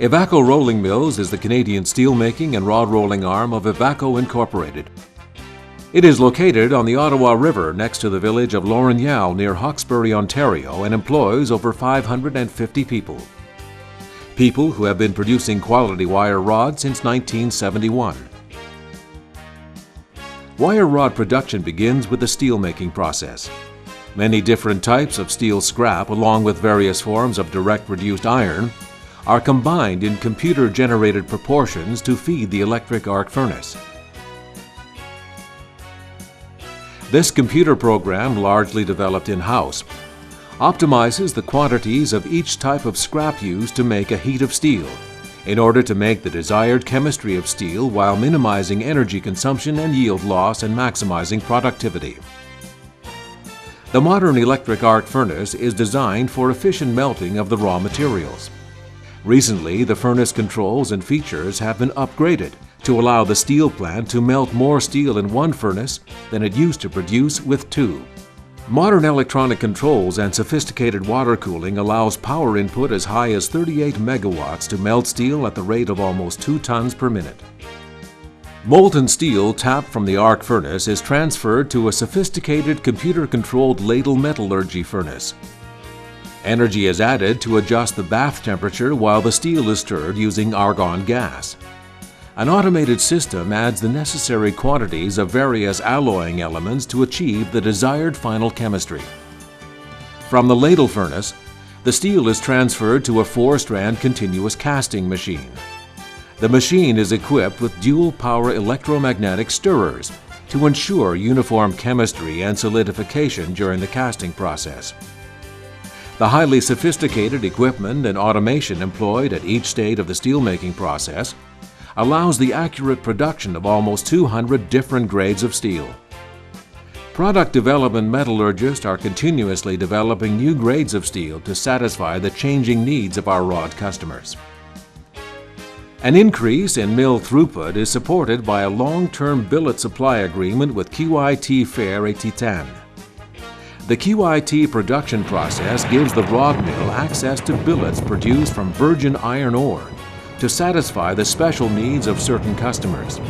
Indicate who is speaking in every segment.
Speaker 1: Ivaco Rolling Mills is the Canadian steelmaking and rod rolling arm of Ivaco Incorporated. It is located on the Ottawa River next to the village of Lorignal near Hawkesbury, Ontario, and employs over 550 people. People who have been producing quality wire rod since 1971. Wire rod production begins with the steelmaking process. Many different types of steel scrap, along with various forms of direct reduced iron, are combined in computer-generated proportions to feed the electric arc furnace. This computer program, largely developed in-house, optimizes the quantities of each type of scrap used to make a heat of steel, in order to make the desired chemistry of steel while minimizing energy consumption and yield loss and maximizing productivity. The modern electric arc furnace is designed for efficient melting of the raw materials. Recently, the furnace controls and features have been upgraded to allow the steel plant to melt more steel in one furnace than it used to produce with two. Modern electronic controls and sophisticated water cooling allows power input as high as 38 megawatts to melt steel at the rate of almost 2 tons per minute. Molten steel tapped from the arc furnace is transferred to a sophisticated computer-controlled ladle metallurgy furnace. Energy is added to adjust the bath temperature while the steel is stirred using argon gas. An automated system adds the necessary quantities of various alloying elements to achieve the desired final chemistry. From the ladle furnace, the steel is transferred to a 4-strand continuous casting machine. The machine is equipped with dual-power electromagnetic stirrers to ensure uniform chemistry and solidification during the casting process. The highly sophisticated equipment and automation employed at each stage of the steelmaking process allows the accurate production of almost 200 different grades of steel. Product development metallurgists are continuously developing new grades of steel to satisfy the changing needs of our rod customers. An increase in mill throughput is supported by a long-term billet supply agreement with QIT Fer et Titan. The QIT production process gives the rod mill access to billets produced from virgin iron ore to satisfy the special needs of certain customers.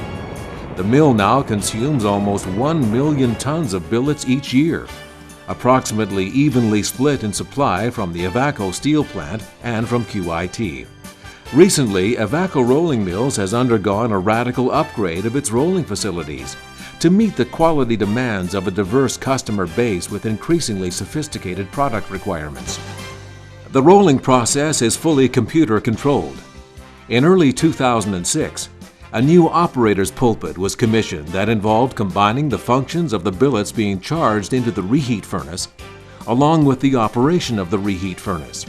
Speaker 1: The mill now consumes almost 1 million tons of billets each year, approximately evenly split in supply from the Ivaco steel plant and from QIT. Recently, Ivaco Rolling Mills has undergone a radical upgrade of its rolling facilities to meet the quality demands of a diverse customer base with increasingly sophisticated product requirements. The rolling process is fully computer-controlled. In early 2006, a new operator's pulpit was commissioned that involved combining the functions of the billets being charged into the reheat furnace, along with the operation of the reheat furnace.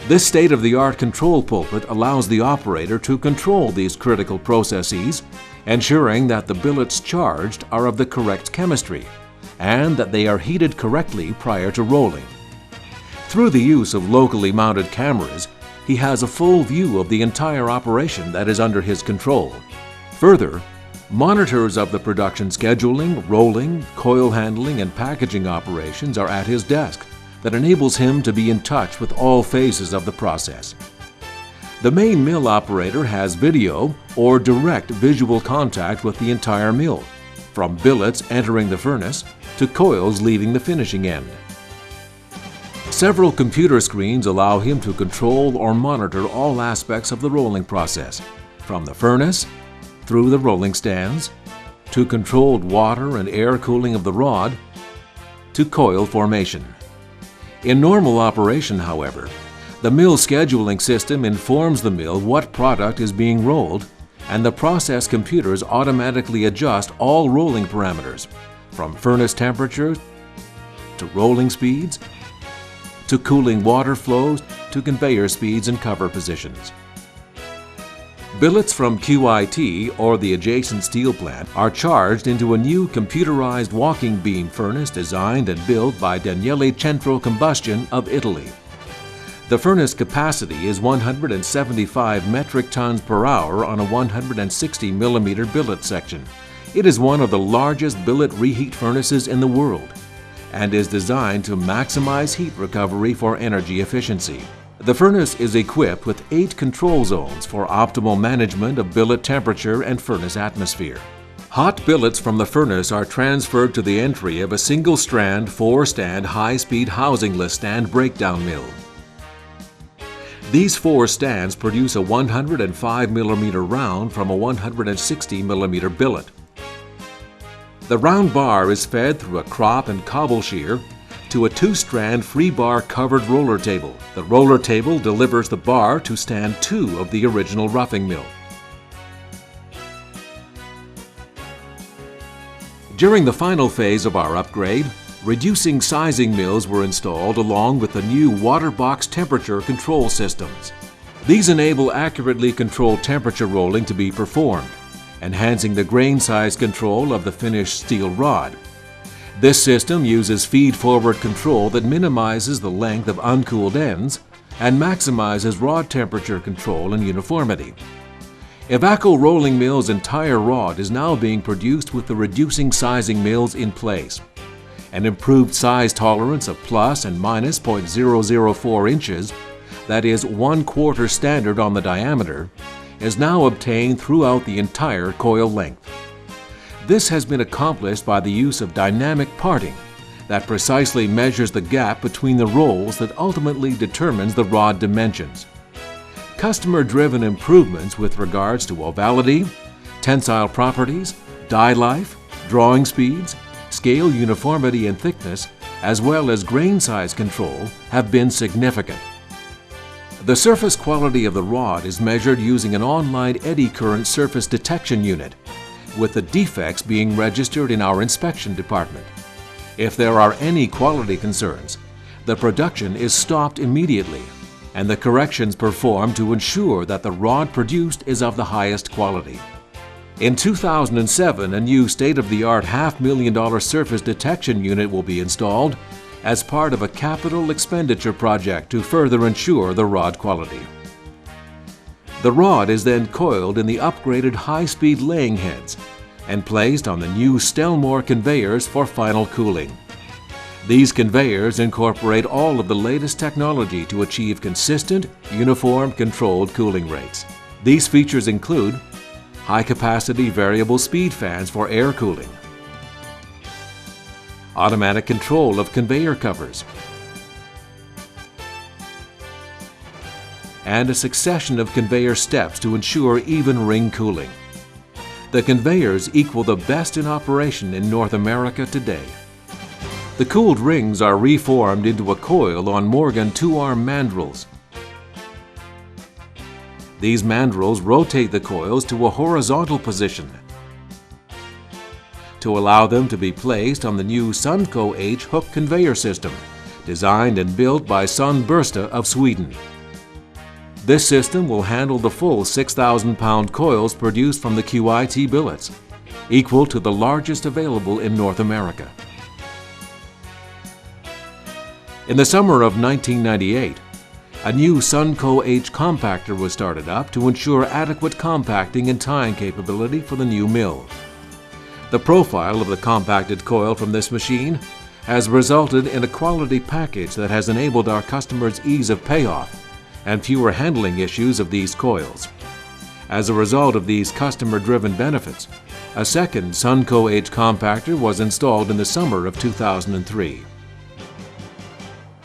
Speaker 1: This state-of-the-art control pulpit allows the operator to control these critical processes, ensuring that the billets charged are of the correct chemistry and that they are heated correctly prior to rolling. Through the use of locally mounted cameras, he has a full view of the entire operation that is under his control. Further, monitors of the production scheduling, rolling, coil handling, and packaging operations are at his desk that enables him to be in touch with all phases of the process. The main mill operator has video or direct visual contact with the entire mill, from billets entering the furnace to coils leaving the finishing end. Several computer screens allow him to control or monitor all aspects of the rolling process, from the furnace, through the rolling stands, to controlled water and air cooling of the rod, to coil formation. In normal operation, however, the mill scheduling system informs the mill what product is being rolled, and the process computers automatically adjust all rolling parameters, from furnace temperature to rolling speeds, to cooling water flows, to conveyor speeds and cover positions. Billets from QIT or the adjacent steel plant are charged into a new computerized walking beam furnace designed and built by Daniele Centro Combustion of Italy. The furnace capacity is 175 metric tons per hour on a 160 millimeter billet section. It is one of the largest billet reheat furnaces in the world and is designed to maximize heat recovery for energy efficiency. The furnace is equipped with 8 control zones for optimal management of billet temperature and furnace atmosphere. Hot billets from the furnace are transferred to the entry of a single-strand, 4-stand, high-speed housingless stand breakdown mill. These 4 stands produce a 105 mm round from a 160 mm billet. The round bar is fed through a crop and cobble shear to a 2-strand free bar covered roller table. The roller table delivers the bar to stand 2 of the original roughing mill. During the final phase of our upgrade, reducing sizing mills were installed along with the new water box temperature control systems. These enable accurately controlled temperature rolling to be performed, enhancing the grain size control of the finished steel rod. This system uses feed-forward control that minimizes the length of uncooled ends and maximizes rod temperature control and uniformity. Ivaco Rolling Mills' entire rod is now being produced with the reducing sizing mills in place. An improved size tolerance of plus and minus 0.004 inches, that is 1/4 standard on the diameter, is now obtained throughout the entire coil length. This has been accomplished by the use of dynamic parting that precisely measures the gap between the rolls that ultimately determines the rod dimensions. Customer-driven improvements with regards to ovality, tensile properties, die life, drawing speeds, scale uniformity and thickness, as well as grain size control have been significant. The surface quality of the rod is measured using an online eddy current surface detection unit, with the defects being registered in our inspection department. If there are any quality concerns, the production is stopped immediately and the corrections performed to ensure that the rod produced is of the highest quality. In 2007, a new state-of-the-art $500,000 surface detection unit will be installed as part of a capital expenditure project to further ensure the rod quality. The rod is then coiled in the upgraded high-speed laying heads and placed on the new Stellmore conveyors for final cooling. These conveyors incorporate all of the latest technology to achieve consistent, uniform, controlled cooling rates. These features include high-capacity variable speed fans for air cooling, automatic control of conveyor covers, and a succession of conveyor steps to ensure even ring cooling. The conveyors equal the best in operation in North America today. The cooled rings are reformed into a coil on Morgan 2-arm mandrels. These mandrels rotate the coils to a horizontal position to allow them to be placed on the new Sunco H hook conveyor system, designed and built by Sunbursta of Sweden. This system will handle the full 6,000-pound coils produced from the QIT billets, equal to the largest available in North America. In the summer of 1998, a new Sunco H compactor was started up to ensure adequate compacting and tying capability for the new mill. The profile of the compacted coil from this machine has resulted in a quality package that has enabled our customers ease of payoff and fewer handling issues of these coils. As a result of these customer-driven benefits, a second Sunco H compactor was installed in the summer of 2003.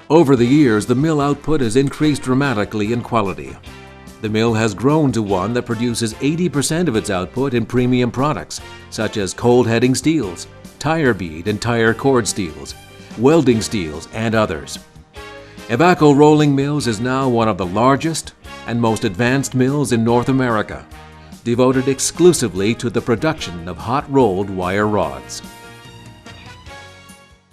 Speaker 1: Over the years, the mill output has increased dramatically in quality. The mill has grown to one that produces 80% of its output in premium products, such as cold heading steels, tire bead and tire cord steels, welding steels, and others. Ivaco Rolling Mills is now one of the largest and most advanced mills in North America, devoted exclusively to the production of hot-rolled wire rods.